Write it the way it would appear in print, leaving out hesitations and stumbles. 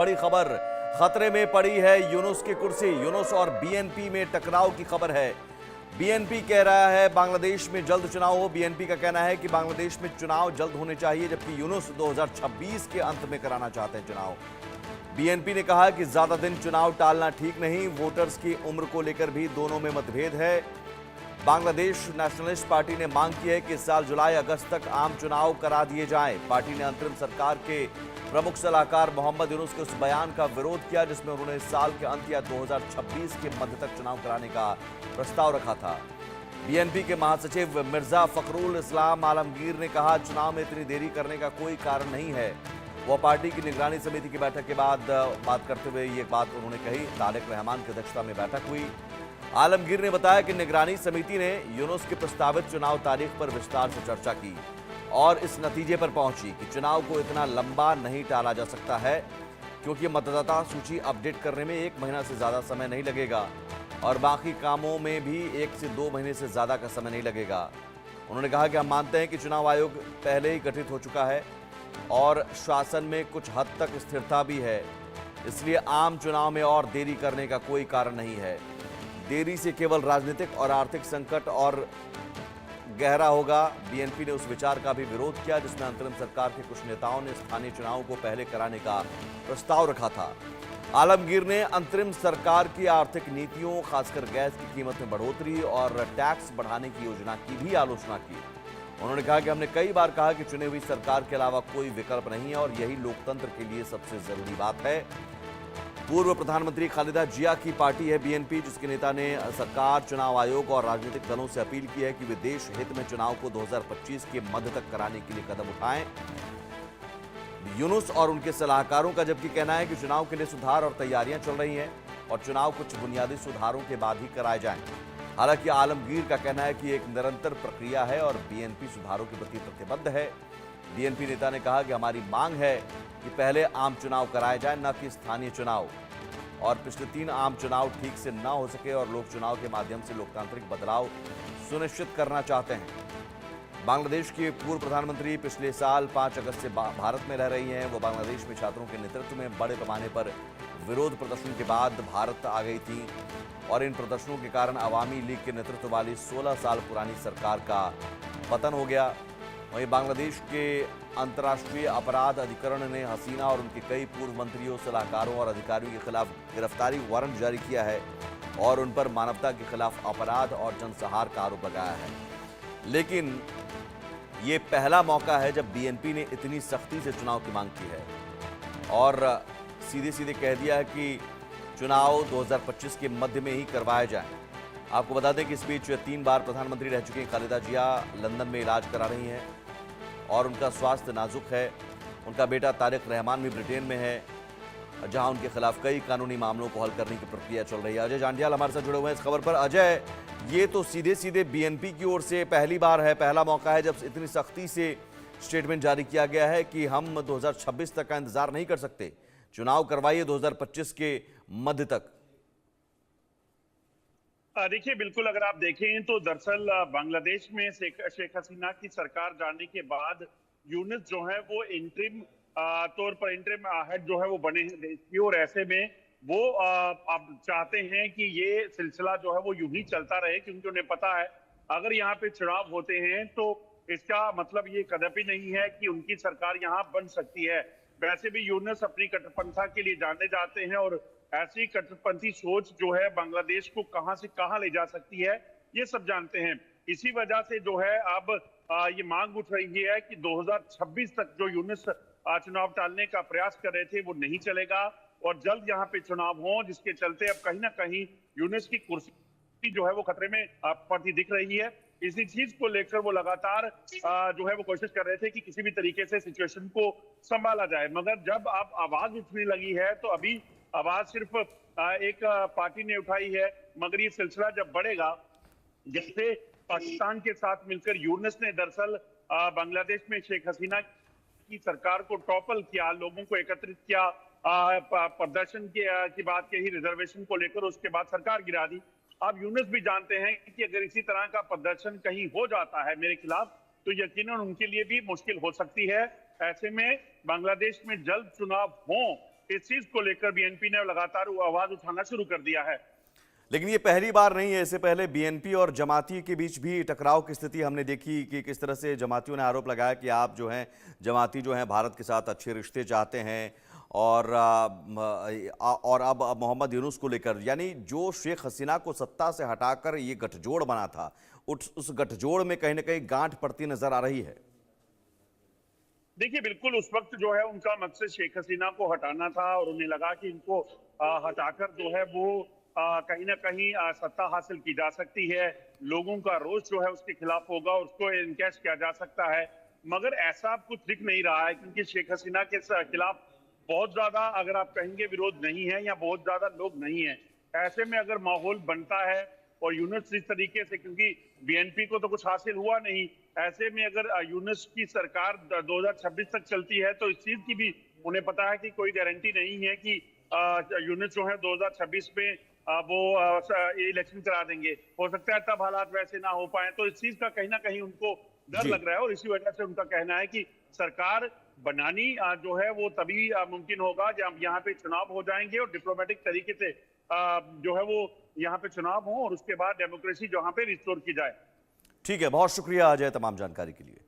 बड़ी खबर, खतरे में पड़ी है यूनुस की कुर्सी। यूनुस और बीएनपी में टकराव की खबर है। बीएनपी कह रहा है बांग्लादेश में जल्द चुनाव हो। बीएनपी का कहना है कि बांग्लादेश में चुनाव जल्द होने चाहिए, जबकि यूनुस 2026 के अंत में कराना चाहते हैं चुनाव। बीएनपी ने कहा कि ज्यादा दिन चुनाव टालना ठीक नहीं। वोटर्स की उम्र को लेकर भी दोनों में मतभेद है। बांग्लादेश नेशनलिस्ट पार्टी ने मांग की है कि इस साल जुलाई अगस्त तक आम चुनाव करा दिए जाएं। पार्टी ने अंतरिम सरकार के प्रमुख सलाहकार मोहम्मद यूनुस के उस बयान का विरोध किया जिसमें उन्होंने इस साल के अंत या 2026 के मध्य तक चुनाव कराने का प्रस्ताव रखा था। बीएनपी के महासचिव मिर्जा फखरुल इस्लाम आलमगीर ने कहा, चुनाव में इतनी देरी करने का कोई कारण नहीं है। वह पार्टी की निगरानी समिति की बैठक के बाद बात करते हुए ये बात उन्होंने कही। तारिक रहमान की अध्यक्षता में बैठक हुई। आलमगीर ने बताया कि निगरानी समिति ने यूनुस की प्रस्तावित चुनाव तारीख पर विस्तार से चर्चा की और इस नतीजे पर पहुंची कि चुनाव को इतना लंबा नहीं टाला जा सकता है, क्योंकि मतदाता सूची अपडेट करने में 1 महीना से ज्यादा समय नहीं लगेगा और बाकी कामों में भी 1 से 2 महीने से ज्यादा का समय नहीं लगेगा। उन्होंने कहा कि हम मानते हैं कि चुनाव आयोग पहले ही गठित हो चुका है और शासन में कुछ हद तक स्थिरता भी है, इसलिए आम चुनाव में और देरी करने का कोई कारण नहीं है। देरी से केवल राजनीतिक और आर्थिक संकट और गहरा होगा। बीएनपी ने उस विचार का भी विरोध किया जिसमें अंतरिम सरकार के कुछ नेताओं ने स्थानीय चुनावों को पहले कराने का प्रस्ताव रखा था। आलमगीर ने अंतरिम सरकार की आर्थिक नीतियों, खासकर गैस की कीमत में बढ़ोतरी और टैक्स बढ़ाने की योजना की भी आलोचना की। उन्होंने कहा कि हमने कई बार कहा कि चुनी हुई सरकार के अलावा कोई विकल्प नहीं है और यही लोकतंत्र के लिए सबसे जरूरी बात है। पूर्व प्रधानमंत्री खालिदा जिया की पार्टी है बीएनपी, जिसके नेता ने सरकार, चुनाव आयोग और राजनीतिक दलों से अपील की है कि वे देश हित में चुनाव को 2025 के मध्य तक कराने के लिए कदम उठाएं। यूनुस और उनके सलाहकारों का जबकि कहना है कि चुनाव के लिए सुधार और तैयारियां चल रही हैं और चुनाव कुछ बुनियादी सुधारों के बाद ही कराए जाएं। हालांकि आलमगीर का कहना है कि एक निरंतर प्रक्रिया है और बीएनपी सुधारों के प्रति प्रतिबद्ध है। बीएनपी नेता ने कहा कि हमारी मांग है कि पहले आम चुनाव कराए जाए, न कि स्थानीय चुनाव, और पिछले 3 आम चुनाव ठीक से न हो सके और लोक चुनाव के माध्यम से लोकतांत्रिक बदलाव सुनिश्चित करना चाहते हैं। बांग्लादेश के पूर्व प्रधानमंत्री पिछले साल 5 अगस्त से भारत में रह रही हैं। वो बांग्लादेश में छात्रों के नेतृत्व में बड़े पैमाने पर विरोध प्रदर्शन के बाद भारत आ गई थी और इन प्रदर्शनों के कारण अवामी लीग के नेतृत्व वाली 16 साल पुरानी सरकार का पतन हो गया। वहीं बांग्लादेश के अंतर्राष्ट्रीय अपराध अधिकरण ने हसीना और उनके कई पूर्व मंत्रियों, सलाहकारों और अधिकारियों के खिलाफ गिरफ्तारी वारंट जारी किया है और उन पर मानवता के खिलाफ अपराध और जनसंहार का आरोप लगाया है। लेकिन ये पहला मौका है जब बीएनपी ने इतनी सख्ती से चुनाव की मांग की है और सीधे सीधे कह दिया है कि चुनाव 2025 के मध्य में ही करवाए जाएं। आपको बता दें कि इस बीच 3 बार प्रधानमंत्री रह चुकी खालिदा जिया लंदन में इलाज करा रही हैं और उनका स्वास्थ्य नाजुक है। उनका बेटा तारिक रहमान भी ब्रिटेन में है, जहां उनके खिलाफ कई कानूनी मामलों को हल करने की प्रक्रिया चल रही है। अजय जांडियाल हमारे साथ जुड़े हुए हैं इस खबर पर। अजय, ये तो सीधे सीधे बीएनपी की ओर से पहली बार है, पहला मौका है जब इतनी सख्ती से स्टेटमेंट जारी किया गया है कि हम 2026 तक का इंतजार नहीं कर सकते, चुनाव करवाइए 2025 के मध्य तक। देखिए, बिल्कुल अगर आप देखें तो दरअसल बांग्लादेश में शेख हसीना की सरकार जाने के बाद यूनुस जो है वो इंटरिम तौर पर इंटरिम हेड जो है वो बने हैं देश की, और ऐसे में वो अब चाहते हैं कि ये सिलसिला जो है वो यूं ही चलता रहे, क्योंकि उन्हें पता है अगर यहाँ पे चुनाव होते हैं तो इसका मतलब ये कदापि नहीं है कि उनकी सरकार यहाँ बन सकती है। वैसे भी यूनुस अपनी कट्टरपंथा के लिए जाने जाते हैं और ऐसी कट्टरपंथी सोच जो है बांग्लादेश को कहां से कहां ले जा सकती है ये सब जानते हैं। इसी वजह से जो है अब ये मांग उठ रही है कि 2026 तक जो यूनुस चुनाव टालने का प्रयास कर रहे थे वो नहीं चलेगा और जल्द यहाँ पे चुनाव हो, जिसके चलते अब कहीं ना कहीं यूनुस की कुर्सी जो है वो खतरे में पड़ती दिख रही है। इसी चीज को लेकर वो लगातार जो है वो कोशिश कर रहे थे कि किसी भी तरीके से सिचुएशन को संभाला जाए, मगर जब अब आवाज उठने लगी है तो अभी आवाज सिर्फ एक पार्टी ने उठाई है, मगर ये सिलसिला जब बढ़ेगा, जैसे पाकिस्तान के साथ मिलकर यूनुस ने दरअसल बांग्लादेश में शेख हसीना की सरकार को टॉपल किया, लोगों को एकत्रित किया, प्रदर्शन की बात कही, रिजर्वेशन को लेकर, उसके बाद सरकार गिरा दी। अब यूनुस भी जानते हैं कि अगर इसी तरह का प्रदर्शन कहीं हो जाता है मेरे खिलाफ तो यकीनन उनके लिए भी मुश्किल हो सकती है। ऐसे में बांग्लादेश में जल्द चुनाव हो, इस चीज को लेकर बीएनपी ने लगातार आवाज उठाना शुरू कर दिया है। लेकिन ये पहली बार नहीं है, इससे पहले बीएनपी और जमाती के बीच भी टकराव की स्थिति हमने देखी कि किस तरह से जमातियों ने आरोप लगाया कि आप जो हैं जमाती जो हैं भारत के साथ अच्छे रिश्ते चाहते हैं और अब मोहम्मद यूनुस को लेकर, यानी जो शेख हसीना को सत्ता से हटाकर ये गठजोड़ बना था, उस गठजोड़ में कहीं ना कहीं गांठ पड़ती नजर आ रही है। देखिए, बिल्कुल उस वक्त जो है उनका मकसद शेख हसीना को हटाना था और उन्हें लगा कि इनको हटाकर जो है वो कहीं ना कहीं सत्ता हासिल की जा सकती है, लोगों का रोष जो है उसके खिलाफ होगा, उसको इनकैश किया जा सकता है। मगर ऐसा कुछ दिख नहीं रहा है, क्योंकि शेख हसीना के खिलाफ बहुत ज्यादा, अगर आप कहेंगे, विरोध नहीं है या बहुत ज्यादा लोग नहीं है। ऐसे में अगर माहौल बनता है और यूनुस इस तरीके से, क्योंकि बीएनपी को तो कुछ हासिल हुआ नहीं, ऐसे में अगर यूनुस की सरकार 2026 तक चलती है तो इस चीज की भी उन्हें पता है कि कोई गारंटी नहीं है कि यूनुस जो है 2026 में वो इलेक्शन करा देंगे। हो सकता है तब हालात वैसे ना हो पाए, तो इस चीज का कहीं ना कहीं उनको डर लग रहा है और इसी वजह से उनका कहना है कि सरकार बनानी जो है वो तभी मुमकिन होगा जब यहाँ पे चुनाव हो जाएंगे और डिप्लोमेटिक तरीके से जो है वो यहाँ पे चुनाव हो और उसके बाद डेमोक्रेसी जहाँ पे रिस्टोर की जाए। ठीक है, बहुत शुक्रिया अजय तमाम जानकारी के लिए।